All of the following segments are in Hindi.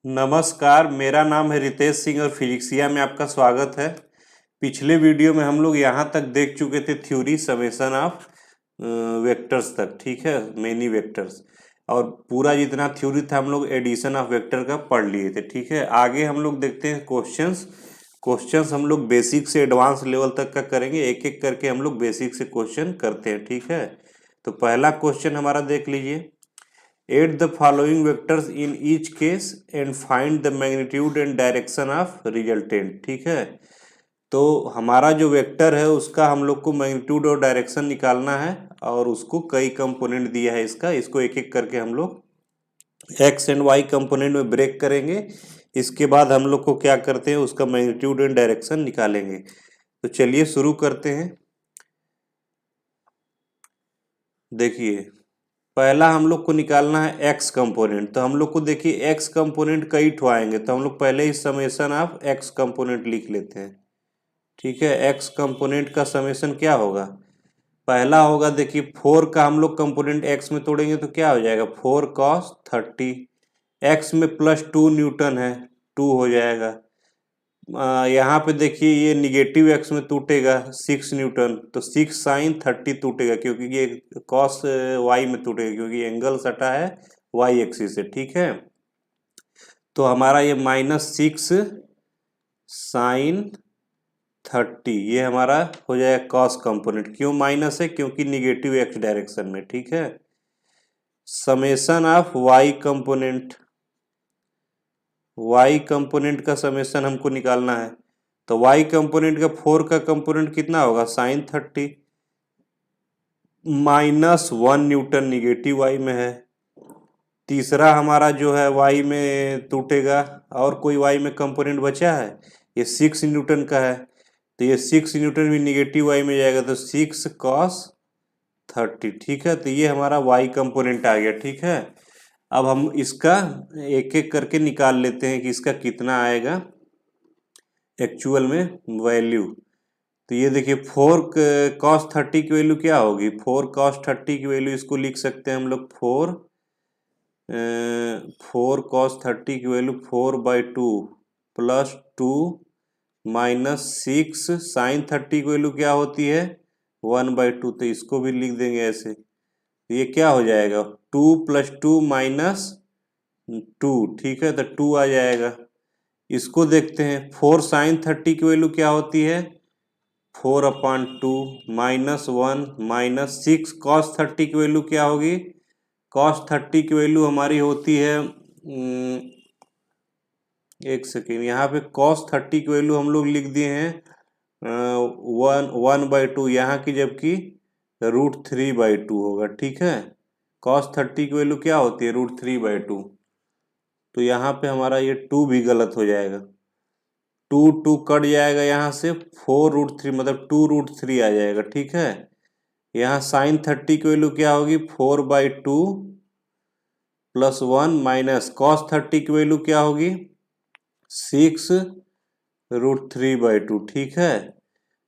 नमस्कार, मेरा नाम है रितेश सिंह और फिजिक्सिया में आपका स्वागत है। पिछले वीडियो में हम लोग यहाँ तक देख चुके थे थ्योरी समेशन ऑफ वेक्टर्स तक, ठीक है, मेनी वेक्टर्स। और पूरा जितना थ्योरी था हम लोग एडिशन ऑफ वेक्टर का पढ़ लिए थे, ठीक है। आगे हम लोग देखते हैं क्वेश्चंस हम लोग बेसिक से एडवांस लेवल तक का करेंगे, एक एक करके हम लोग बेसिक से क्वेश्चन करते हैं, ठीक है। तो पहला क्वेश्चन हमारा देख लीजिए। Add the following vectors in each case and find the magnitude and direction of resultant। ठीक है, तो हमारा जो वेक्टर है उसका हम लोग को मैग्नीट्यूड और डायरेक्शन निकालना है और उसको कई कंपोनेंट दिया है इसको एक एक करके हम लोग एक्स एंड वाई कंपोनेंट में ब्रेक करेंगे। इसके बाद हम लोग को क्या करते हैं, उसका मैग्नीट्यूड एंड डायरेक्शन निकालेंगे। तो चलिए शुरू करते हैं। देखिए, पहला हम लोग को निकालना है एक्स कंपोनेंट। तो हम लोग को देखिए एक्स कंपोनेंट कई ठो आएंगे, तो हम लोग पहले ही समेशन ऑफ एक्स कंपोनेंट लिख लेते हैं, ठीक है। एक्स कंपोनेंट का समेशन क्या होगा, पहला होगा देखिए 4 का हम लोग कंपोनेंट एक्स में तोड़ेंगे तो क्या हो जाएगा 4 cos 30। एक्स में +2 न्यूटन है, 2 हो जाएगा। यहाँ पे देखिए ये निगेटिव एक्स में टूटेगा 6 न्यूटन, तो 6 sin 30 टूटेगा क्योंकि ये कॉस वाई में टूटेगा क्योंकि एंगल सटा है वाई एक्सिस से, ठीक है। तो हमारा ये -6 sin 30 ये हमारा हो जाएगा कॉस कंपोनेंट। क्यों माइनस है, क्योंकि निगेटिव एक्स डायरेक्शन में, ठीक है। Summation of Y component, Y component का समेशन हमको निकालना है। तो वाई कंपोनेंट का 4 का कंपोनेंट कितना होगा sin 30 -1 न्यूटन निगेटिव वाई में है। तीसरा हमारा जो है वाई में टूटेगा, और कोई वाई में कंपोनेंट बचा है, ये 6 न्यूटन का है, तो ये 6 न्यूटन भी निगेटिव वाई में जाएगा, तो 6 cos 30, ठीक है। तो ये हमारा वाई कंपोनेंट आ गया, ठीक है। अब हम इसका एक एक करके निकाल लेते हैं कि इसका कितना आएगा एक्चुअल में वैल्यू। तो ये देखिए 4 cos 30 की वैल्यू क्या होगी, 4 cos 30 की वैल्यू इसको लिख सकते हैं हम लोग 4 cos 30 की वैल्यू 4/2 +2 -6 sin 30 की वैल्यू क्या होती है 1/2, तो इसको भी लिख देंगे ऐसे। तो ये क्या हो जाएगा 2 + 2 -2, ठीक है, तो 2 आ जाएगा। इसको देखते हैं 4 sin 30 की वैल्यू क्या होती है 4/2 -1 -6 cos 30 की वैल्यू क्या होगी, cos 30 की वैल्यू हमारी होती है एक सेकेंड, यहाँ पे cos 30 की वैल्यू हम लोग लिख दिए हैं 1/2 यहाँ की, जबकि √3/2 होगा, ठीक है। cos 30 की वैल्यू क्या होती है √3/2, तो यहाँ पे हमारा ये 2 भी गलत हो जाएगा, 2 कट जाएगा यहाँ से, 4√3 मतलब 2√3 आ जाएगा, ठीक है। यहाँ sin 30 की वैल्यू क्या होगी 4/2 +1 -cos 30 की वैल्यू क्या होगी 6√3/2, ठीक है।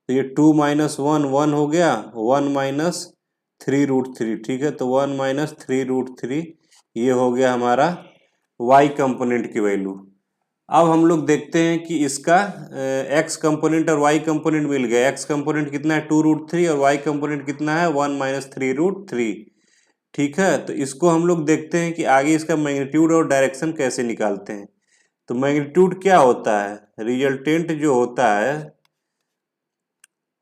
तो ये 2 -1 1 हो गया, 1 -3√3, ठीक है। तो 1 -3√3 ये हो गया हमारा y कंपोनेंट की वैल्यू। अब हम लोग देखते हैं कि इसका x कंपोनेंट और y कंपोनेंट मिल गया। x कंपोनेंट कितना है 2√3 और y कंपोनेंट कितना है 1 -3√3, ठीक है। तो इसको हम लोग देखते हैं कि आगे इसका मैग्नीट्यूड और डायरेक्शन कैसे निकालते हैं। तो मैग्नीट्यूड क्या होता है, रिजल्टेंट जो होता है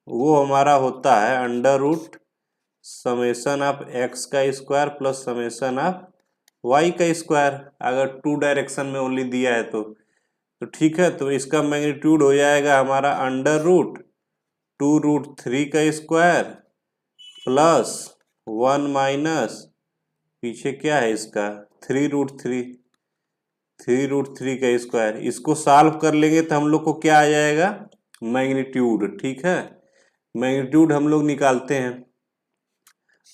वो हमारा होता है √समेशन ऑफ x का square plus summation of y का स्क्वायर, अगर 2 डायरेक्शन में ओनली दिया है तो ठीक है। तो इसका मैग्नीट्यूड हो जाएगा हमारा √2√3 का स्क्वायर प्लस 1 माइनस पीछे क्या है इसका 3√3 का स्क्वायर। इसको सॉल्व कर लेंगे तो हम लोग को क्या आ जाएगा मैग्नीट्यूड, ठीक है। मैग्नीट्यूड हम लोग निकालते हैं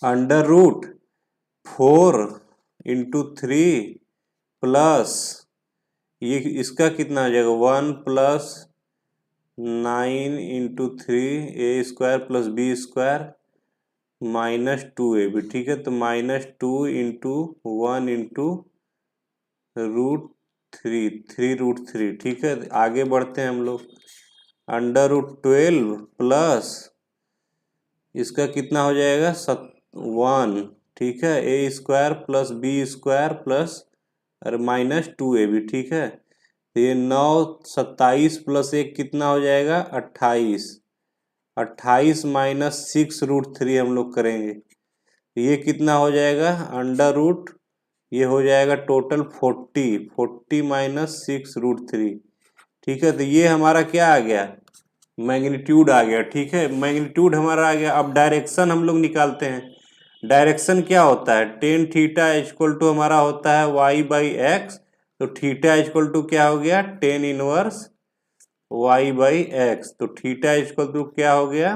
√4 × 3 प्लस ये इसका कितना हो जाएगा 1 + 9 × 3a² + b² -2ab, ठीक है। तो -2 × 1 × 3 ठीक है। आगे बढ़ते हैं हम लोग। √12 प्लस इसका कितना हो जाएगा 1, ठीक है। a² प्लस b² प्लस और -2ab, ठीक है। तो ये 9 27 प्लस 1 कितना हो जाएगा 28। 28 माइनस 6√3 हम लोग करेंगे, ये कितना हो जाएगा ये हो जाएगा टोटल 40 माइनस 6√3, ठीक है। तो ये हमारा क्या आ गया मैग्नीट्यूड आ गया, ठीक है। मैग्नीट्यूड हमारा आ गया। अब डायरेक्शन हम लोग निकालते हैं। डायरेक्शन क्या होता है टेन थीटा इक्वल टू हमारा होता है y/x। तो थीटा इक्वल टू क्या हो गया टेन इनवर्स y/x। तो थीटा इक्वल टू क्या हो गया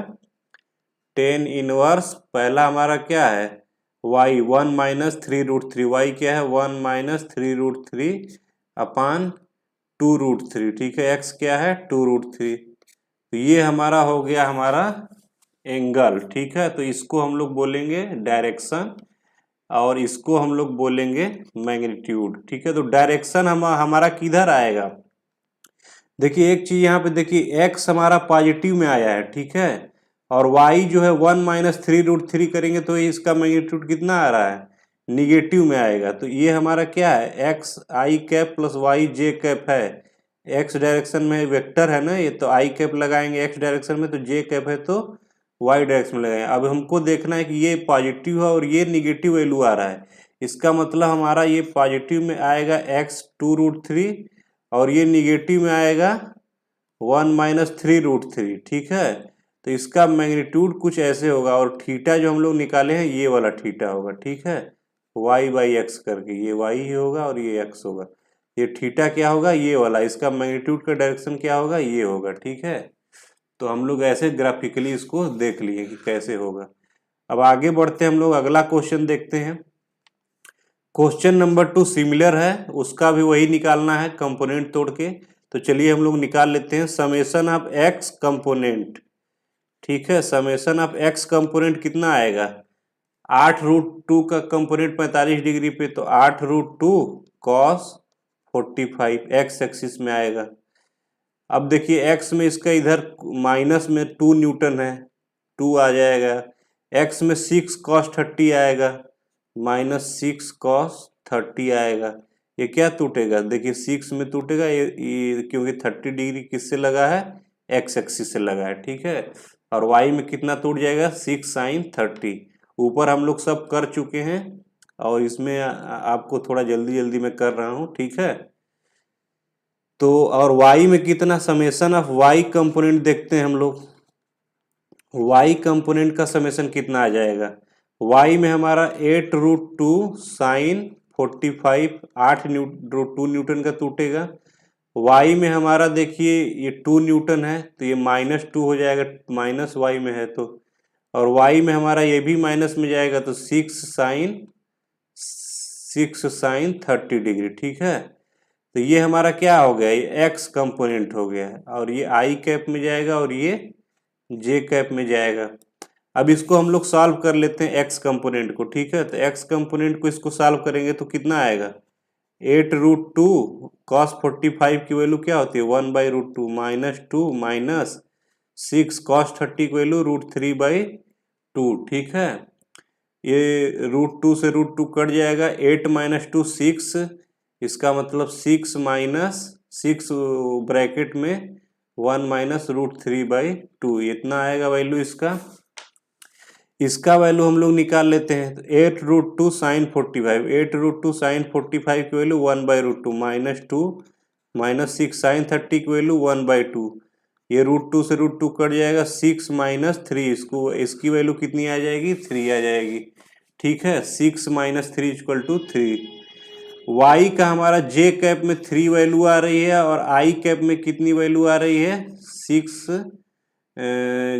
टेन इनवर्स, पहला हमारा क्या है y 1 माइनस 3√3, y क्या है 1 माइनस 3√3 अपान 2√3, ठीक है। x क्या है 2√3। तो ये हमारा हो गया हमारा एंगल, ठीक है। तो इसको हम लोग बोलेंगे डायरेक्शन और इसको हम लोग बोलेंगे मैग्नीट्यूड, ठीक है। तो डायरेक्शन हमारा किधर आएगा, देखिए एक चीज यहाँ पे देखिए x हमारा पॉजिटिव में आया है, ठीक है। और y जो है 1 माइनस 3√3 करेंगे तो इसका मैग्नीट्यूड कितना आ रहा है निगेटिव में आएगा। तो ये हमारा क्या है x i cap plus y j cap है। x डायरेक्शन में वेक्टर है ना ये, तो i कैप लगाएंगे x डायरेक्शन में, तो j कैप है तो y डायरेक्शन में लगाएंगे। अब हमको देखना है कि ये पॉजिटिव है और ये निगेटिव वैल्यू आ रहा है। इसका मतलब हमारा ये पॉजिटिव में आएगा x 2√3 और ये निगेटिव में आएगा 1 माइनस 3√3, ठीक है। तो इसका मैग्नीट्यूड कुछ ऐसे होगा और थीटा जो हम लोग निकाले हैं ये वाला थीटा होगा, ठीक है। y/x करके ये y ही होगा और ये x होगा। ये थीटा क्या होगा ये वाला, इसका मैग्नीट्यूड का डायरेक्शन क्या होगा ये होगा, ठीक है। तो हम लोग ऐसे ग्राफिकली इसको देख लिए कि कैसे होगा। अब आगे बढ़ते हैं हम लोग अगला क्वेश्चन देखते हैं। क्वेश्चन नंबर 2 सिमिलर है, उसका भी वही निकालना है कंपोनेंट तोड़ के। तो चलिए हम लोग निकाल लेते हैं। समेशन ऑफ x कंपोनेंट, ठीक है। समेशन ऑफ x कंपोनेंट कितना आएगा 8√2 का कंपोनेंट 45 डिग्री पे, तो 8√2 cos 45 x एक्सिस में आएगा। अब देखिए x में इसका इधर माइनस में 2 न्यूटन है, 2 आ जाएगा। x में 6 cos 30 आएगा, माइनस 6 cos 30 आएगा। ये क्या टूटेगा देखिए 6 में टूटेगा ये क्योंकि 30 डिग्री किससे लगा है x एक्सिस से लगा है, ठीक है। और y में कितना टूट जाएगा 6 sin 30। ऊपर हम लोग सब कर चुके हैं और इसमें आपको थोड़ा जल्दी जल्दी में कर रहा हूँ, ठीक है। तो और y में कितना समेशन ऑफ y कंपोनेंट देखते हैं हम लोग। y कंपोनेंट का समेशन कितना आ जाएगा y में हमारा 8√2 sin 45, 8√2 न्यूटन का टूटेगा। y में हमारा देखिए ये 2 न्यूटन है तो ये -2 हो जाएगा, माइनस y में है तो। और y में हमारा ये भी माइनस में जाएगा तो 6 sin 30 डिग्री, ठीक है। तो ये हमारा क्या हो गया ये x कंपोनेंट हो गया और ये i कैप में जाएगा और ये j कैप में जाएगा। अब इसको हम लोग सॉल्व कर लेते हैं x कंपोनेंट को, ठीक है। तो x कंपोनेंट को इसको सॉल्व करेंगे तो कितना आएगा 8√2 cos 45 की वैल्यू क्या होती है 1/√2 -2 माइनस 6 cos 30 की वैल्यू √3/2, ठीक है। ये √2 से √2 कट जाएगा, 8 माइनस 2 6, इसका मतलब 6 माइनस 6 ब्रैकेट में 1 माइनस √3/2, इतना आएगा वैल्यू इसका। इसका वैल्यू हम लोग निकाल लेते हैं। तो 8√2 sin 45, 8√2 sin 45 की वैल्यू 1/√2 -2 माइनस 6 sin 30 की वैल्यू 1/2। ये √2 से √2 कट जाएगा, 6 माइनस 3, इसकी वैल्यू कितनी आ जाएगी 3 आ जाएगी, ठीक है। 6 माइनस 3 इक्वल टू 3। y का हमारा j कैप में 3 वैल्यू आ रही है और i कैप में कितनी वैल्यू आ रही है 6,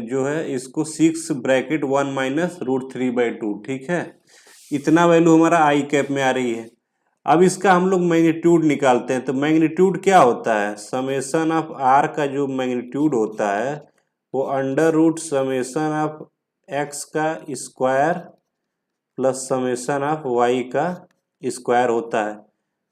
जो है इसको 6 ब्रैकेट 1 माइनस √3/2, ठीक है। इतना वैल्यू हमारा i कैप में आ रही है। अब इसका हम लोग मैग्नीट्यूड निकालते हैं। तो मैग्नीट्यूड क्या होता है समेशन ऑफ r का जो मैग्नीट्यूड होता है वो under root summation of x का square plus summation of y का स्क्वायर होता है।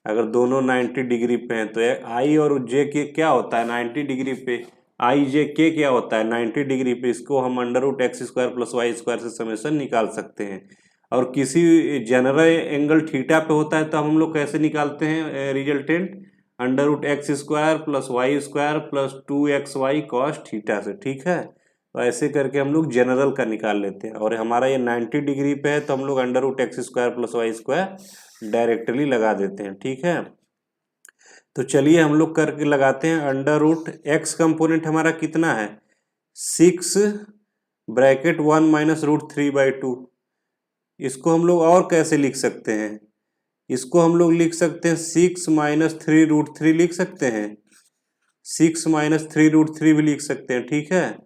अगर दोनों 90 डिग्री पे हैं तो आई और जे के क्या होता है 90 डिग्री पे, आई जे के क्या होता है 90 डिग्री पे। इसको हम under root x square plus y square से समेशन निकाल सकते हैं। और किसी जनरल एंगल थीटा पे होता है तो हम लोग कैसे निकालते हैं resultant, under root x square plus y square plus 2xy cos theta से, ठीक है। तो ऐसे करके हम लोग जनरल का निकाल लेते हैं। और हमारा ये 90 डिग्री पे है तो हम लोग under root x square plus y square directly लगा देते हैं, ठीक है। तो चलिए हम लोग करके लगाते हैं। अंडर रूट एक्स कंपोनेंट हमारा कितना है 6 ब्रैकेट 1 माइनस रूट 3/2। इसको हम लोग और कैसे लिख सकते हैं, इसको हम लोग लिख सकते हैं 6 माइनस 3√3 लिख सकते हैं, 6 माइनस 3√3 भी लिख सकते हैं, ठीक है।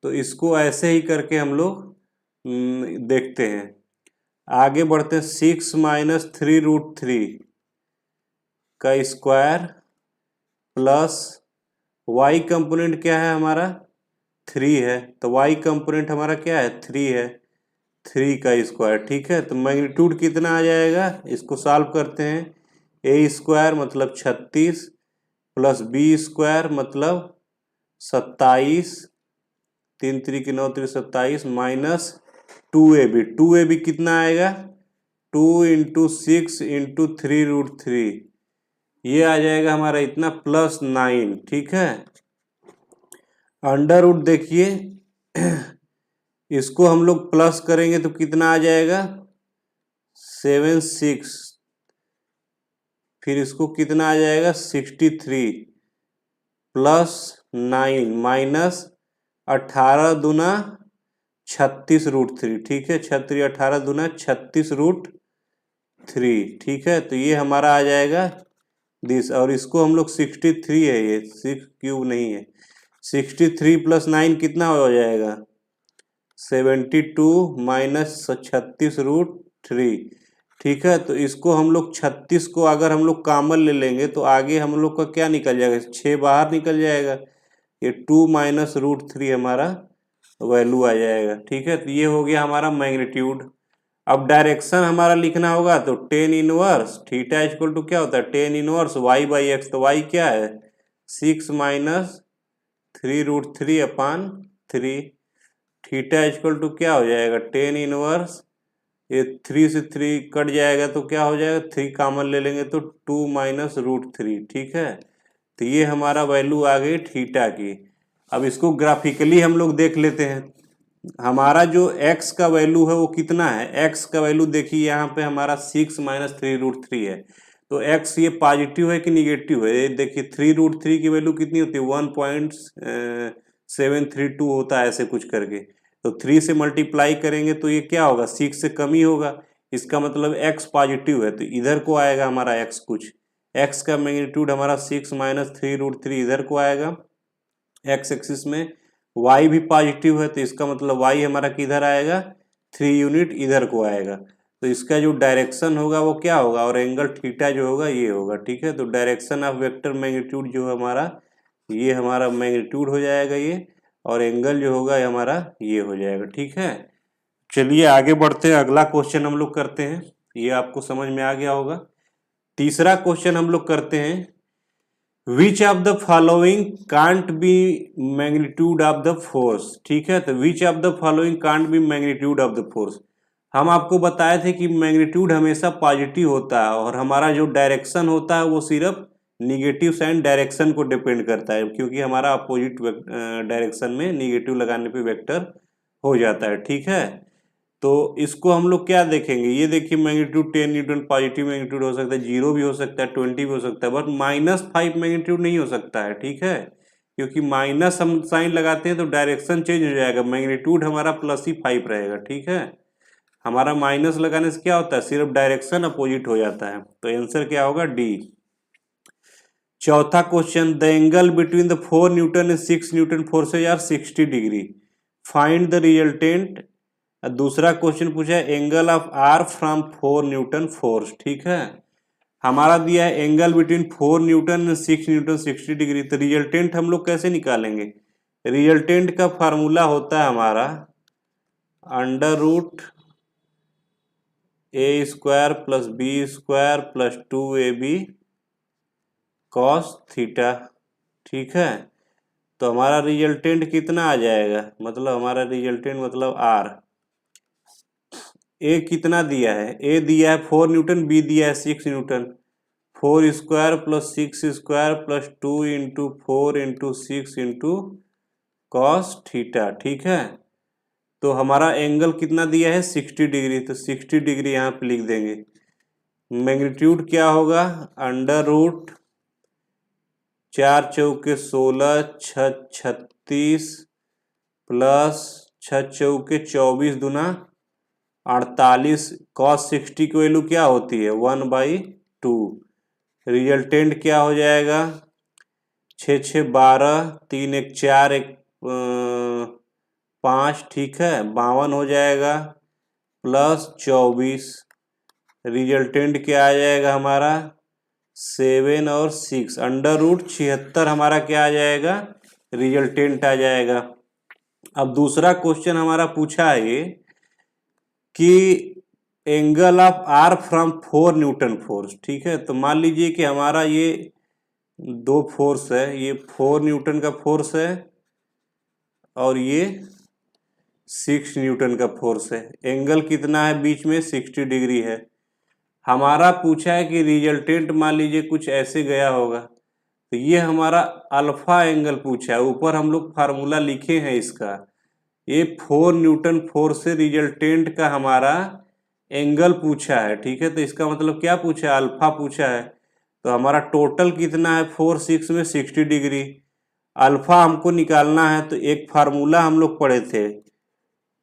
तो इसको ऐसे ही करके हम लोग देखते हैं। आगे बढ़ते हैं। 6 माइनस 3√3 का स्क्वायर प्लस वाई कंपोनेंट क्या है हमारा 3 है, तो वाई कंपोनेंट हमारा क्या है 3 है, 3 का स्क्वायर, ठीक है। तो मैग्नीट्यूड कितना आ जाएगा, इसको सॉल्व करते हैं। ए स्क्वायर मतलब 36 प्लस बी स्क्वायर मतलब 27, 3 3 की 9 3 27 माइनस 2ab कितना आएगा 2 × 6 × 3√3, ये आ जाएगा हमारा इतना प्लस 9, ठीक है। अंडर रूट देखिए इसको हम लोग प्लस करेंगे तो कितना आ जाएगा 7 6, फिर इसको कितना आ जाएगा 63 प्लस 9 माइनस 18 दूना 36√3, ठीक है। 18 दूना 36√3, ठीक है। तो ये हमारा आ जाएगा दिस, और इसको हम लोग 63 है, ये 6 क्यूब नहीं है, 63 प्लस 9 कितना हो जाएगा 72 माइनस 36√3, ठीक है। तो इसको हम लोग 36 को अगर हम लोग कॉमन ले लेंगे तो आगे हम लोग का क्या निकल जाएगा 6 बाहर निकल जाएगा, ये 2 माइनस √3 हमारा वैल्यू आ जाएगा, ठीक है। तो ये हो गया हमारा मैग्नीट्यूड। अब डायरेक्शन हमारा लिखना होगा तो tan inverse theta equal to क्या होता है टेन इनवर्स y/x, तो y क्या है 6 माइनस 3√3/3, थीटा इक्वल टू क्या हो जाएगा टेन इनवर्स, ये 3 से 3 कट जाएगा तो क्या हो जाएगा 3 कॉमन ले लेंगे तो 2 माइनस √3, ठीक है। तो ये हमारा वैल्यू आ गई थीटा की। अब इसको ग्राफिकली हम लोग देख लेते हैं। हमारा जो x का वैल्यू है वो कितना है, x का वैल्यू देखिए यहाँ पे हमारा 6 माइनस 3√3 है, तो x ये पॉजिटिव है कि निगेटिव है, ये देखिए 3√3 की वैल्यू कितनी होती है 1.732 होता है ऐसे कुछ करके। तो 3 से मल्टीप्लाई करेंगे तो ये क्या होगा 6 से कम ही होगा, इसका मतलब x पॉजिटिव है, तो इधर को आएगा हमारा x कुछ, x का मैग्नीट्यूड हमारा 6 माइनस 3√3 इधर को आएगा x एक्सिस में, y भी पॉजिटिव है तो इसका मतलब y हमारा किधर आएगा 3 यूनिट इधर को आएगा। तो इसका जो डायरेक्शन होगा वो क्या होगा, और एंगल थीटा जो होगा ये होगा, ठीक है। तो डायरेक्शन ऑफ वेक्टर मैग्नीट्यूड जो है हमारा ये हमारा मैग्नीट्यूड हो जाएगा ये, और एंगल जो होगा ये हमारा ये हो जाएगा, ठीक है। चलिए आगे बढ़ते हैं, अगला क्वेश्चन हम लोग करते हैं, ये आपको समझ में आ गया होगा। तीसरा क्वेश्चन हम लोग करते हैं, which of the following can't be magnitude of the force, ठीक है। तो which of the following can't be magnitude of the force, हम आपको बताए थे कि मैग्नीट्यूड हमेशा पॉजिटिव होता है और हमारा जो डायरेक्शन होता है वो सिर्फ निगेटिव साइन डायरेक्शन को डिपेंड करता है, क्योंकि हमारा अपोजिट डायरेक्शन में निगेटिव लगाने पे वेक्टर हो जाता है, ठीक है। तो इसको हम लोग क्या देखेंगे, ये देखिए मैग्नीट्यूड 10 न्यूटन पॉजिटिव मैग्नीट्यूड हो सकता है, 0 भी हो सकता है, 20 भी हो सकता है, बट -5 मैग्नीट्यूड नहीं हो सकता है, ठीक है। क्योंकि माइनस हम साइन लगाते हैं तो डायरेक्शन चेंज हो जाएगा, मैग्नीट्यूड हमारा +5 रहेगा, ठीक है। हमारा माइनस लगाने से क्या होता है सिर्फ डायरेक्शन अपोजिट हो जाता है, तो आंसर क्या होगा डी। चौथा question, the angle between the 4 newton and 6 newton forces are 60 degree, find the resultant. दूसरा क्वेश्चन पूछा है angle of R from 4 newton force, ठीक है। हमारा दिया है angle between 4 newton and 6 newton 60 degree, तो रिजल्टेंट हम लोग कैसे निकालेंगे, रिजल्टेंट का फार्मूला होता है हमारा under root A square plus B square plus 2ab cos theta. ठीक है, तो हमारा रिजल्टेंट कितना आ जाएगा, मतलब हमारा रिजल्टेंट मतलब आर। ए कितना दिया है, ए दिया है 4 न्यूटन, बी दिया है 6 Newton. 4 square plus 6 square plus 2 into 4 into 6 into cos theta. ठीक है, तो हमारा एंगल कितना दिया है 60 डिग्री, तो 60 डिग्री यहाँ पे लिख देंगे। मैग्नीट्यूड क्या होगा, अंडर रूट 4 चौके 16 6 36 प्लस 6 चौके 24 दूना 48। कॉस 60 की वैल्यू क्या होती है 1/2। रिजल्टेंट क्या हो जाएगा 6 6 12 3 1 4 1 5। ठीक है, 52 हो जाएगा प्लस 24। रिजल्टेंट क्या आ जाएगा हमारा 7 और 6 अंडर रूट 76 हमारा क्या आ जाएगा रिजल्टेंट आ जाएगा। अब दूसरा क्वेश्चन हमारा पूछा है ये कि angle of R from 4 newton force. ठीक है, तो मान लीजिए कि हमारा ये दो फोर्स है, ये 4 न्यूटन का फोर्स है और ये 6 न्यूटन का फोर्स है। एंगल कितना है बीच में 60 डिग्री है। हमारा पूछा है कि रिजल्टेंट मान लीजिए कुछ ऐसे गया होगा, तो ये हमारा अल्फा एंगल पूछा है। ऊपर हम लोग फार्मूला लिखे हैं इसका, ये 4 न्यूटन फोर्स से रिजल्टेंट का हमारा एंगल पूछा है। ठीक है, तो इसका मतलब क्या पूछा है अल्फा पूछा है। तो हमारा टोटल कितना है 4 6 में 60 डिग्री। अल्फा हमको निकालना है, तो एक फार्मूला हम लोग पढ़े थे,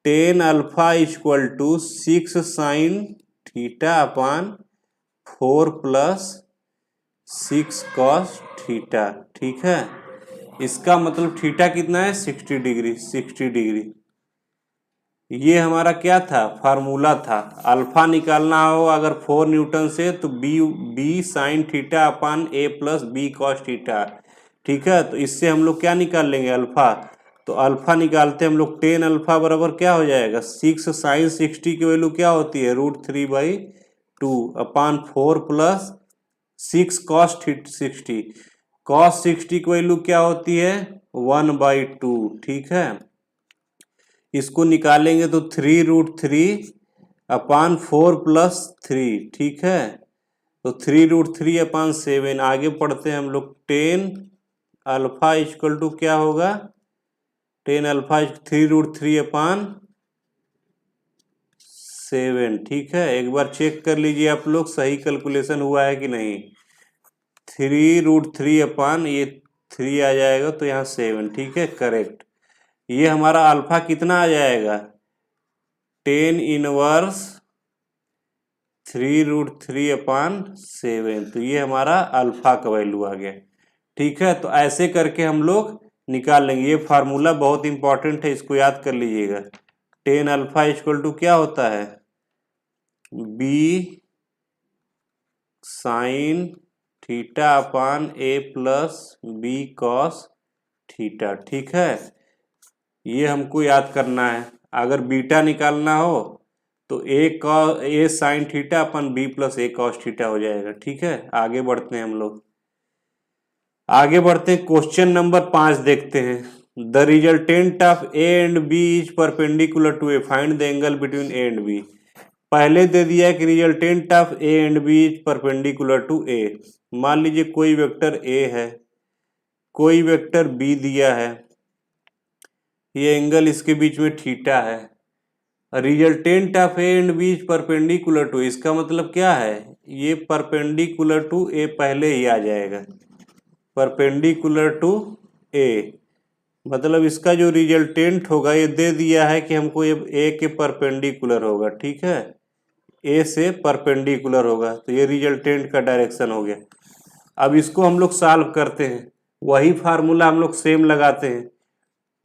tan alpha equal to 6 sine theta upon 4 plus 6 cos theta. ठीक है, इसका मतलब थीटा कितना है 60 डिग्री। 60 डिग्री ये हमारा क्या था फार्मूला था। अल्फा निकालना हो अगर 4 न्यूटन से तो B sine theta upon A plus B cos theta. ठीक है, तो इससे हम लोग क्या निकाल लेंगे अल्फा, तो अल्फा निकालते हम लोग tan अल्फा बराबर क्या हो जाएगा 6 साइन 60 की वैल्यू क्या होती है √3/2 अपान 4 प्लस 6 कॉस 60। कॉस 60 की वैल्यू क्या होती है 1/2। ठीक है, इसको निकालेंगे तो 3√3 अपान 4 प्लस 3। ठीक है, तो 3√3 अपान 7। आगे पढ़ते हैं हम लोग tan अल्फा इक्वल टू क्या होगा tan अल्फा 3√3 अपान 7। ठीक है, एक बार चेक कर लीजिए आप लोग सही कैलकुलेशन हुआ है कि नहीं। 3√3 अपान ये 3 आ जाएगा तो यहाँ 7। ठीक है, करेक्ट। ये हमारा अल्फा कितना आ जाएगा tan इनवर्स 3√3 अपान 7। तो ये हमारा अल्फा का वैल्यू आ गया। ठीक है, तो ऐसे करके हम लोग निकाल लेंगे। ये फार्मूला बहुत इंपॉर्टेंट है, इसको याद कर लीजिएगा। tan अल्फा इक्वल टू क्या होता है B sine theta upon A plus B cos theta. ठीक है, ये हमको याद करना है। अगर बीटा निकालना हो तो ए साइन थीटा अपन बी प्लस ए कॉस थीटा हो जाएगा। ठीक है, आगे बढ़ते हैं हम लोग। आगे बढ़ते हैं क्वेश्चन नंबर 5 देखते हैं। The resultant of A and B is perpendicular to A, find the angle between A and B. पहले दे दिया है कि resultant of A and B is perpendicular to A. मान लीजिए कोई वेक्टर ए है, कोई वेक्टर बी दिया है, ये एंगल इसके बीच में थीटा है। Resultant of A and B is perpendicular to, इसका मतलब क्या है ये परपेंडिकुलर टू ए पहले ही आ जाएगा। परपेंडिकुलर टू ए मतलब इसका जो रिजल्टेंट होगा ये दे दिया है कि हमको ये ए के परपेंडिकुलर होगा। ठीक है, ए से परपेंडिकुलर होगा, तो ये रिजल्टेंट का डायरेक्शन हो गया। अब इसको हम लोग सॉल्व करते हैं, वही फार्मूला हम लोग सेम लगाते हैं।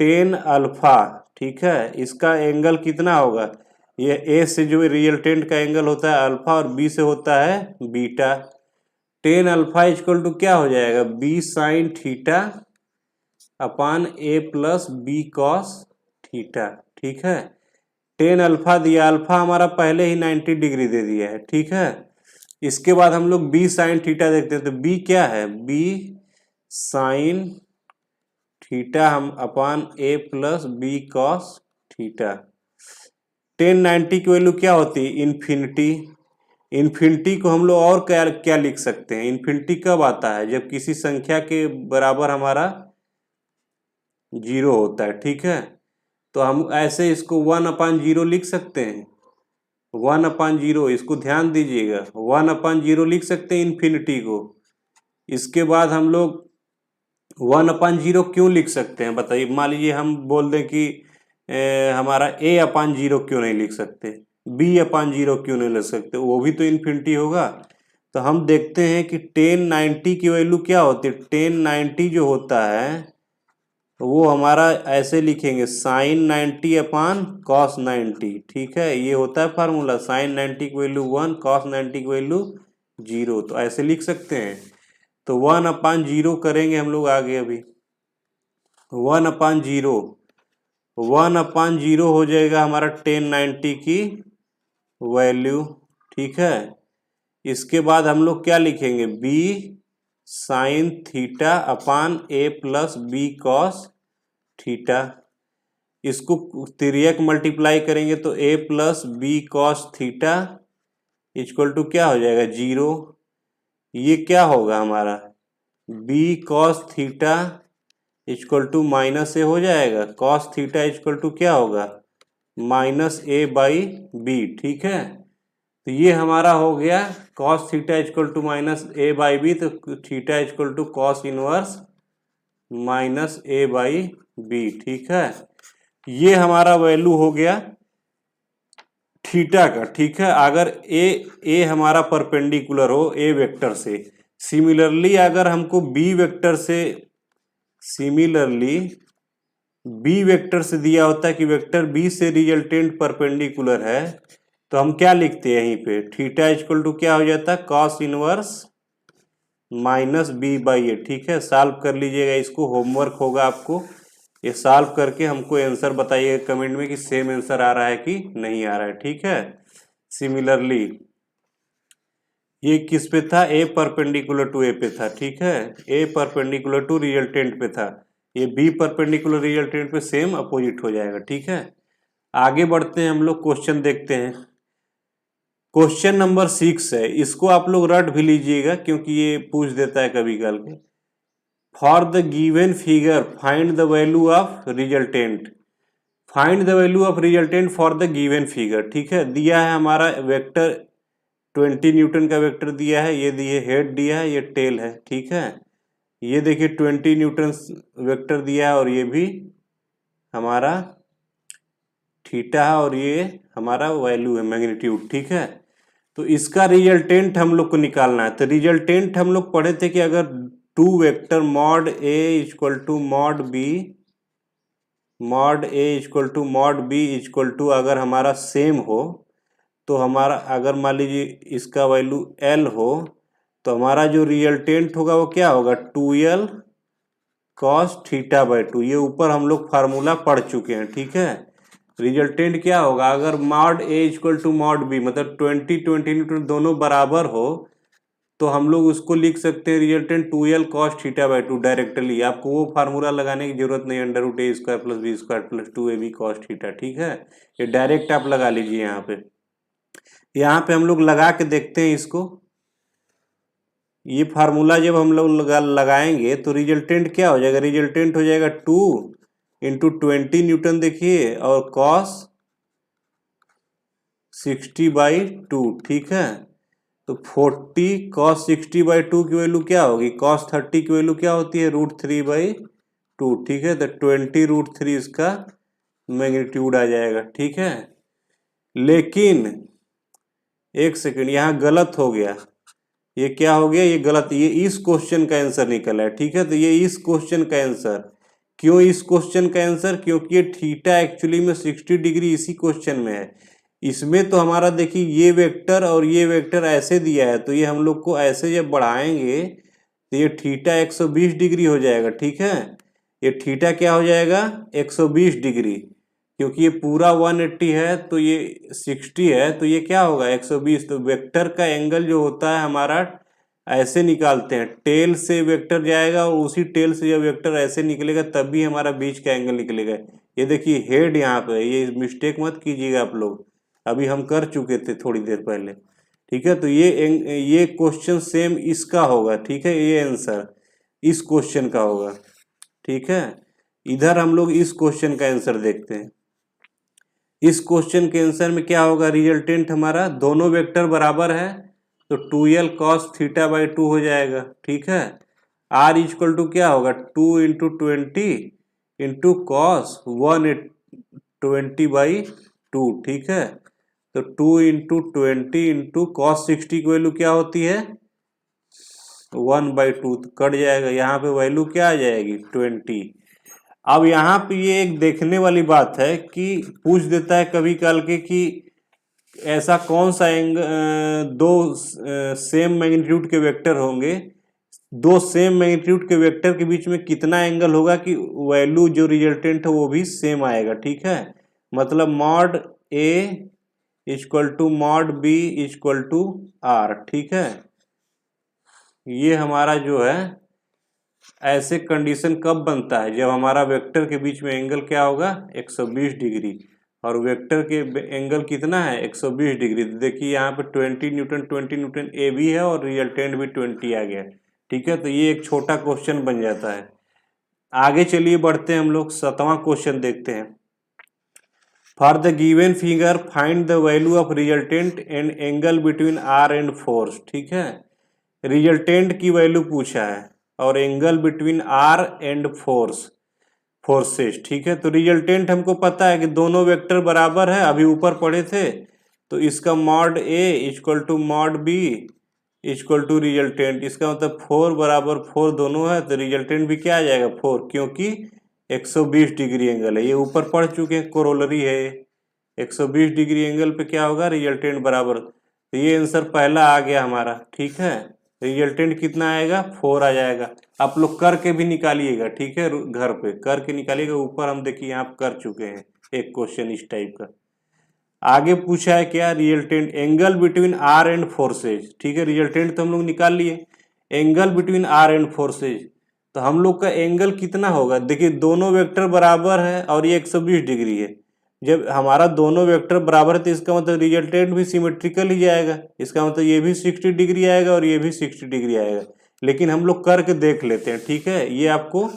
tan अल्फा, ठीक है, इसका एंगल कितना होगा, ये ए से जो रिजल्टेंट का एंगल होता है अल्फा और बी से होता है beta. tan alpha equal to क्या हो जाएगा B sine theta upon A plus B cos theta. ठीक है, टेन अल्फा दिया, अल्फा हमारा पहले ही 90 डिग्री दे दिया है, ठीक है। इसके बाद हम लोग बी साइन थीटा देखते हैं, तो बी क्या है, बी साइन थीटा हम अपान A plus B cos theta. 1090 की वैल्यू क्या होती है, इन्फिनिटी। इन्फिनिटी को हम लोग और क्या क्या लिख सकते हैं, इन्फिनिटी कब आता है, जब किसी संख्या के बराबर हमारा 0 होता है, ठीक है। तो हम ऐसे इसको 1/0 लिख सकते हैं, 1/0, इसको ध्यान दीजिएगा, 1/0 लिख सकते हैं इन्फिनिटी को। इसके बाद हम लोग 1/0 क्यों लिख सकते हैं बताइए। मान लीजिए हम बोल दें कि हमारा a/0 क्यों नहीं लिख सकते, b/0 क्यों नहीं लिख सकते, वो भी तो इन्फिनिटी होगा। तो हम देखते हैं कि 1090 की वैल्यू क्या होती है, 1090 जो होता है वो हमारा ऐसे लिखेंगे साइन 90 अपान कॉस 90, ठीक है। ये होता है फार्मूला, साइन 90 की वैल्यू 1, कॉस 90 की वैल्यू 0, तो ऐसे लिख सकते हैं। तो 1/0 करेंगे हम लोग आगे, अभी 1/0, 1/0 हो जाएगा हमारा 1090 की वैल्यू, ठीक है। इसके बाद हम लोग क्या लिखेंगे, B sine theta upon A plus B cos theta. इसको तिर्यक मल्टीप्लाई करेंगे तो A plus B cos theta equal to क्या हो जाएगा, 0। ये क्या होगा हमारा, B cos theta equal to minus A हो जाएगा, कॉस थीटा इक्वल टू क्या होगा, माइनस ए बाई बी, ठीक है। तो ये हमारा हो गया cos theta equal to minus A by B, तो theta equal to cos inverse minus A by B, ठीक है। ये हमारा वैल्यू हो गया थीटा का, ठीक है। अगर ए हमारा परपेंडिकुलर हो ए वेक्टर से, सिमिलरली अगर हमको बी वेक्टर से दिया होता है कि वेक्टर बी से रिजल्टेंट परपेंडिकुलर है, तो हम क्या लिखते हैं यहीं पे, थीटा इक्वल टू क्या हो जाता है, cos inverse minus B by A, ठीक है। सॉल्व कर लीजिएगा इसको, होमवर्क होगा आपको, ये सॉल्व करके हमको आंसर बताइएगा कमेंट में कि सेम आंसर आ रहा है कि नहीं आ रहा है, ठीक है। सिमिलरली ये किस पे था, ए परपेंडिकुलर टू ए पे था, ठीक है, ए परपेंडिकुलर टू रिजल्टेंट पे था, ये बी परपेंडिकुलर रिजल्टेंट पे सेम अपोजिट हो जाएगा, ठीक है। आगे बढ़ते हैं हम लोग, क्वेश्चन देखते हैं। क्वेश्चन नंबर 6 है, इसको आप लोग रट भी लीजिएगा क्योंकि ये पूछ देता है कभी कल के। For the given figure find the value of resultant, find the value of resultant for the given figure, ठीक है। दिया है हमारा वेक्टर 20 न्यूटन का वेक्टर दिया है, ये दिए हेड दिया है, ये टेल है, ठीक है। ये देखिए 20 न्यूटन वेक्टर दिया है और ये भी हमारा थीटा है और ये हमारा वैल्यू है मैग्नीट्यूड, ठीक है। तो इसका रिजल्टेंट हम लोग को निकालना है। तो रिजल्टेंट हम लोग पढ़े थे कि अगर two vector mod A equal to mod B, mod A equal to mod B equal to अगर हमारा सेम हो, तो हमारा अगर मान लीजिए इसका वैल्यू एल हो, तो हमारा जो रिजल्टेंट होगा वो क्या होगा, 2l कॉस थीटा बाई 2। ये ऊपर हम लोग फार्मूला पढ़ चुके हैं, ठीक है। रिजल्टेंट क्या होगा, अगर mod A equal to mod B मतलब 20 न्यूटन दोनों बराबर हो, तो हम लोग उसको लिख सकते हैं resultant 2l cos theta by 2 directly. आपको वो फार्मूला लगाने की जरूरत नहीं, under root A square plus B square plus 2ab cos theta, ठीक है। ये डायरेक्ट आप लगा लीजिए यहाँ पे। यहाँ पे हम लोग लगा के देखते हैं इसको। ये फार्मूला जब हम लोग लगाएंगे तो रिजल्टेंट क्या हो जाएगा, रिजल्टेंट हो जाएगा 2 इंटू 20 न्यूटन देखिए और कॉस 60/2, ठीक है। तो 40 कॉस 60/2 की वैल्यू क्या होगी, कॉस 30 की वैल्यू क्या होती है, √3/2, ठीक है। तो 20√3 इसका मैग्नीट्यूड आ जाएगा, ठीक है। लेकिन एक सेकंड, यहाँ गलत हो गया, ये क्या हो गया, ये गलत, ये इस क्वेश्चन का आंसर निकला है, ठीक है। तो ये इस क्वेश्चन का आंसर, क्यों इस क्वेश्चन का आंसर, क्योंकि ये थीटा एक्चुअली में 60 डिग्री इसी क्वेश्चन में है। इसमें तो हमारा देखिए ये वेक्टर और ये वेक्टर ऐसे दिया है, तो ये हम लोग को ऐसे जब बढ़ाएंगे तो ये थीटा 120 डिग्री हो जाएगा, ठीक है। ये थीटा क्या हो जाएगा, 120 डिग्री, क्योंकि ये पूरा 180 है तो ये 60 है, तो ये क्या होगा 120। तो वेक्टर का एंगल जो होता है हमारा ऐसे निकालते हैं, टेल से वेक्टर जाएगा और उसी टेल से जब वेक्टर ऐसे निकलेगा तब भी हमारा बीच का एंगल निकलेगा। ये देखिए हेड यहाँ पे, ये मिस्टेक मत कीजिएगा आप लोग, अभी हम कर चुके थे थोड़ी देर पहले। ठीक है, तो ये क्वेश्चन सेम इसका होगा। ठीक है, ये आंसर इस क्वेश्चन का होगा। ठीक है, इधर हम लोग इस क्वेश्चन का आंसर देखते हैं। इस क्वेश्चन के आंसर में क्या होगा, रिजल्टेंट हमारा दोनों वेक्टर बराबर है तो 2l cos थीटा बाई 2 हो जाएगा। ठीक है, r इक्वल टू क्या होगा 2 इंटू 20 इंटू कॉस 120/2। ठीक है, तो 2 इंटू 20 इंटू कॉस 60 की वैल्यू क्या होती है 1/2, तो कट जाएगा, यहाँ पे वैल्यू क्या आ जाएगी 20। अब यहाँ पे ये एक देखने वाली बात है कि पूछ देता है कभी काल के कि ऐसा कौन सा दो सेम मैग्नीट्यूड के वेक्टर होंगे, दो सेम मैग्नीट्यूड के वेक्टर के बीच में कितना एंगल होगा कि वैल्यू जो रिजल्टेंट है वो भी सेम आएगा। ठीक है, मतलब mod A equal to mod B equal to R. ठीक है, ये हमारा जो है ऐसे कंडीशन कब बनता है, जब हमारा वेक्टर के बीच में एंगल क्या होगा 120 डिग्री, और वेक्टर के एंगल कितना है 120 डिग्री। तो देखिए यहाँ पे 20 न्यूटन ए भी है और रिजल्टेंट भी 20 आ गया। ठीक है, तो ये एक छोटा क्वेश्चन बन जाता है। आगे चलिए बढ़ते हैं, हम लोग 7वां क्वेश्चन देखते हैं। For the given figure find the value of resultant and angle between R and force. ठीक है, रिजल्टेंट की वैल्यू पूछा है और angle between R and forces. ठीक है, तो रिजल्टेंट हमको पता है कि दोनों वेक्टर बराबर है, अभी ऊपर पढ़े थे, तो इसका mod A equal to mod B equal to resultant, इसका मतलब 4 बराबर 4 दोनों है, तो रिजल्टेंट भी क्या आ जाएगा 4, क्योंकि 120 डिग्री एंगल है, ये ऊपर पढ़ चुके हैं, कोरोलरी है। 120 डिग्री एंगल पे क्या होगा रिजल्टेंट बराबर, तो ये आंसर पहला आ गया हमारा। ठीक है, रिजल्टेंट कितना आएगा 4 आ जाएगा। आप लोग करके भी निकालिएगा। ठीक है, घर पे करके निकालिएगा, ऊपर हम देखिए यहाँ कर चुके हैं एक क्वेश्चन इस टाइप का। आगे पूछा है क्या, resultant angle between R and forces. ठीक है, रिजल्टेंट तो हम लोग निकाल लिए, angle between R and forces, तो हम लोग का एंगल कितना होगा, देखिए दोनों वेक्टर बराबर है और ये 120 डिग्री है। जब हमारा दोनों वेक्टर बराबर है तो इसका मतलब रिजल्टेंट भी सिमेट्रिकल ही जाएगा, इसका मतलब ये भी 60 डिग्री आएगा और ये भी 60 डिग्री आएगा। लेकिन हम लोग करके देख लेते हैं। ठीक है, ये आपको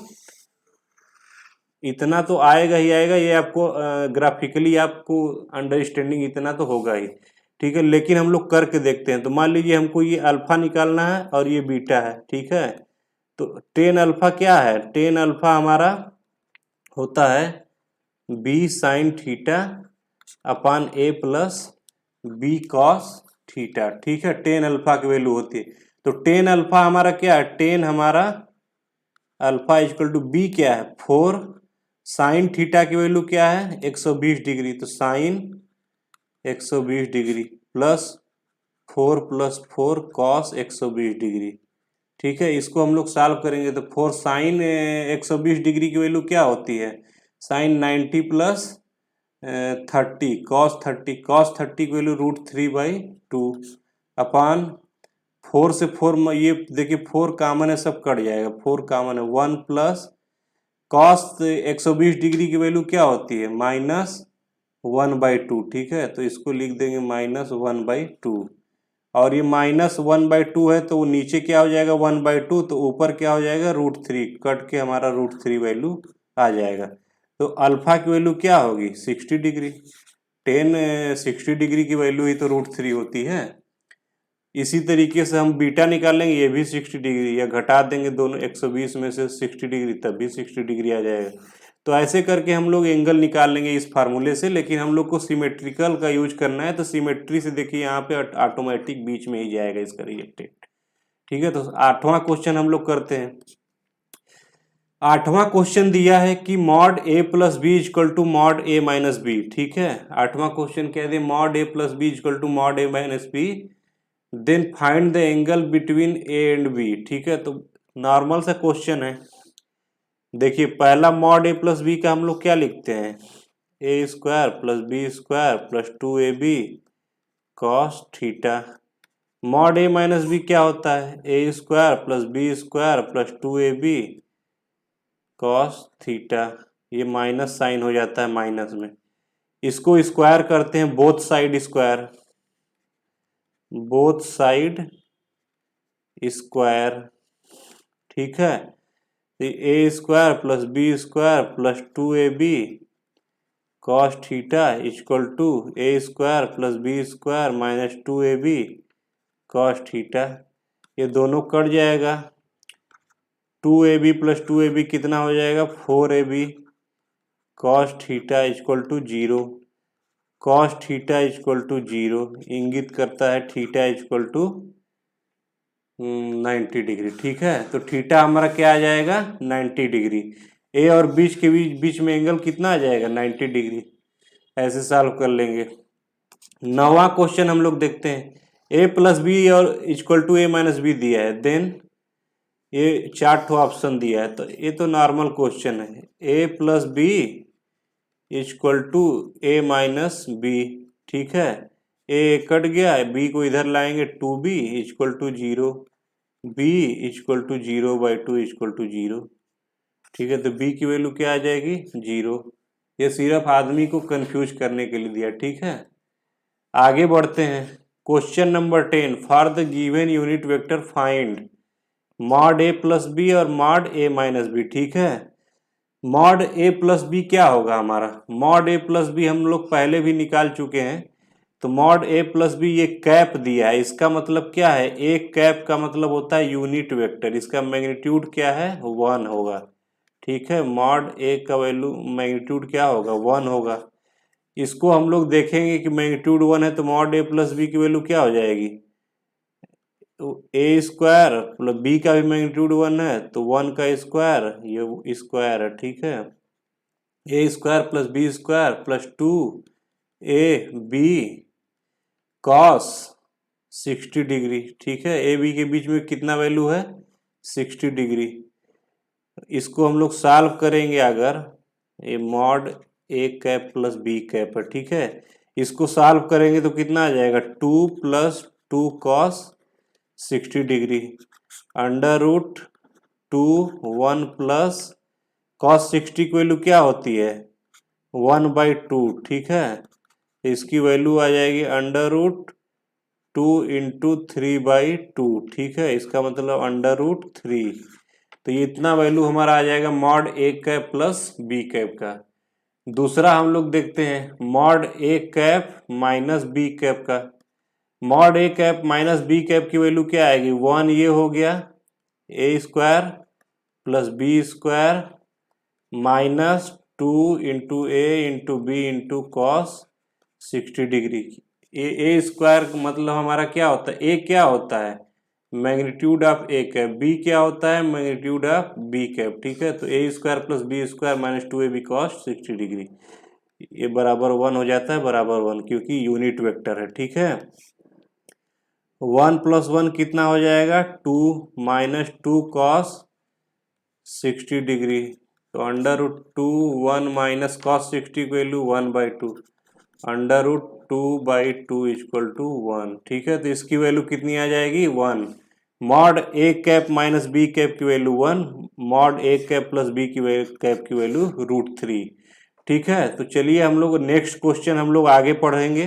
इतना तो आएगा ही आएगा, ये आपको ग्राफिकली आपको अंडरस्टैंडिंग इतना तो होगा ही। ठीक है, लेकिन हम लोग करके देखते हैं। तो मान लीजिए हमको ये अल्फा निकालना है और ये बीटा है। ठीक है, तो टेन अल्फा क्या है, टेन अल्फा हमारा होता है B sine theta upon A plus B cos theta. ठीक है, टेन अल्फा की वैल्यू होती है, तो टेन अल्फा हमारा क्या है, टेन हमारा अल्फा इक्वल टू बी क्या है 4, साइन थीटा की वैल्यू क्या है 120 डिग्री, तो sine 120 degree plus 4 plus 4 cos 120 degree. ठीक है, इसको हम लोग सॉल्व करेंगे तो 4 साइन 120 डिग्री की वैल्यू क्या होती है, साइन 90 प्लस 30 कॉस 30 की वैल्यू √3/2 अपान 4 से 4, ये देखिए 4 कॉमन है, सब कट जाएगा, 4 कॉमन है, 1 प्लस कॉस 120 डिग्री की वैल्यू क्या होती है -1/2। ठीक है, तो इसको लिख देंगे -1/2, और ये -1/2 है तो वो नीचे क्या हो जाएगा 1/2, तो ऊपर क्या हो जाएगा √3, कट के हमारा √3 वैल्यू आ जाएगा। तो अल्फा की वैल्यू क्या होगी 60 डिग्री, टेन 60 डिग्री की वैल्यू ही तो √3 होती है। इसी तरीके से हम बीटा निकालेंगे, ये भी 60 डिग्री, या घटा देंगे दोनों 120 में से 60 डिग्री, तब भी 60 डिग्री आ जाएगा। तो ऐसे करके हम लोग एंगल निकाल लेंगे इस फार्मूले से, लेकिन हम लोग को सिमेट्रिकल का यूज करना है, तो सिमेट्री से देखिए यहाँ पे ऑटोमेटिक बीच में ही जाएगा इसका रिजल्टेंट। ठीक है, तो 8वां क्वेश्चन हम लोग करते हैं। 8वां क्वेश्चन दिया है कि mod A plus B equal to mod A minus B. ठीक है, 8वां क्वेश्चन कह दे mod A plus B equal to mod A minus B, then find the angle between A and B. ठीक है, तो नॉर्मल सा क्वेश्चन है। देखिए पहला मॉड ए प्लस बी का हम लोग क्या लिखते हैं, A square plus B square plus 2ab cos theta. Mod A minus B क्या होता है? A square plus B square plus 2ab cos theta. ये माइनस साइन हो जाता है माइनस में, इसको स्क्वायर करते हैं, both side square, both side square, ठीक है। तो A square plus B square plus 2ab cos theta equal to A square plus B square minus 2ab cos theta. ये दोनों कट जाएगा, 2ab प्लस 2ab कितना हो जाएगा? 4ab cos theta equal to 0। Cos theta equal to 0 इंगित करता है थीटा इक्वल टू 90 डिग्री, ठीक है। तो थीटा हमारा क्या आ जाएगा? 90 डिग्री। ए और बीच के बीच में एंगल कितना आ जाएगा? 90 डिग्री। ऐसे सॉल्व कर लेंगे। 9वां क्वेश्चन हम लोग देखते हैं। ए प्लस बी और equal to A minus B दिया है, देन ये 4 ठो ऑप्शन दिया है, तो ये तो नॉर्मल क्वेश्चन है। A plus B equal to A minus B, ठीक है। ए कट गया, बी को इधर लाएंगे, 2b equal to 0, b equal to 0/2 equal to 0, ठीक है। तो b की वैल्यू क्या आ जाएगी? 0। ये सिर्फ आदमी को कंफ्यूज करने के लिए दिया, ठीक है। आगे बढ़ते हैं। Question number 10, for the given unit vector find mod A plus B और मॉड ए माइनस बी, ठीक है। मॉड ए प्लस बी क्या होगा हमारा? मॉड ए प्लस बी हम लोग पहले भी निकाल चुके हैं। तो मॉड ए प्लस बी ये कैप दिया है, इसका मतलब क्या है? एक कैप का मतलब होता है यूनिट वेक्टर, इसका मैग्नीट्यूड क्या है? 1 होगा, ठीक है। मॉड ए का वैल्यू मैग्नीट्यूड क्या होगा? 1 होगा। इसको हम लोग देखेंगे कि मैग्नीट्यूड 1 है, तो मॉड ए प्लस बी की वैल्यू क्या हो जाएगी? तो ए स्क्वायर प्लस बी का भी मैग्नीट्यूड 1 है, तो 1 का स्क्वायर, ये स्क्वायर है, ठीक है। A square plus B square plus 2ab cos 60 degree, ठीक है। ए बी के बीच में कितना वैल्यू है? 60 डिग्री। इसको हम लोग सॉल्व करेंगे अगर, ये mod A cap plus B cap है, ठीक है। इसको सॉल्व करेंगे तो कितना आ जाएगा? 2 + 2 cos 60 degree under root 2 1 plus cos 60 की वैल्यू क्या होती है? 1/2, ठीक है। इसकी वैल्यू आ जाएगी अंडर रूट 2 × 3/2, ठीक है। इसका मतलब अंडर रूट 3। तो ये इतना वैल्यू हमारा आ जाएगा mod A cap plus B cap का। दूसरा हम लोग देखते हैं mod A cap minus B cap का। Mod A cap minus B cap की वैल्यू क्या आएगी? 1 ये हो गया, A square plus B square minus 2 × a × b × cos 60 degree. A square मतलब हमारा क्या होता है? ए क्या होता है? Magnitude of A cap. B क्या होता है? मैग्नीट्यूड ऑफ बी कैप, ठीक है। तो A square plus B square minus 2ab cos 60 degree, ये बराबर 1 हो जाता है, बराबर 1, क्योंकि यूनिट वेक्टर है, ठीक है। 1 + 1 कितना हो जाएगा? 2 - 2 कॉस 60 डिग्री। तो अंडर रूट 2 1 माइनस कॉस 60 की वैल्यू 1/2, अंडर रूट 2/2 इक्वल टू 1, ठीक है। तो इसकी वैल्यू कितनी आ जाएगी? 1। Mod A cap minus B cap की value 1, mod A cap plus B की कैप की वैल्यू √3, ठीक है। तो चलिए हम लोग नेक्स्ट क्वेश्चन हम लोग आगे पढ़ेंगे।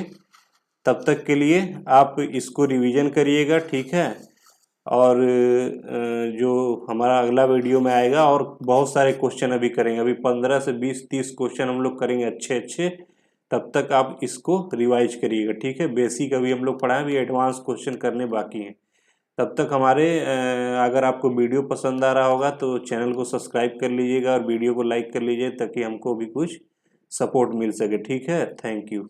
तब तक के लिए आप इसको रिवीजन करिएगा, ठीक है। और जो हमारा अगला वीडियो में आएगा, और बहुत सारे क्वेश्चन अभी करेंगे, अभी 15 से 20-30 क्वेश्चन हम लोग करेंगे अच्छे अच्छे। तब तक आप इसको रिवाइज करिएगा, ठीक है। बेसिक अभी हम लोग पढ़ाएं, अभी एडवांस क्वेश्चन करने बाकी हैं। तब तक हमारे अगर आपको वीडियो पसंद आ रहा होगा तो चैनल को सब्सक्राइब कर लीजिएगा और वीडियो को लाइक कर लीजिए, ताकि हमको भी कुछ सपोर्ट मिल सके, ठीक है। Thank you.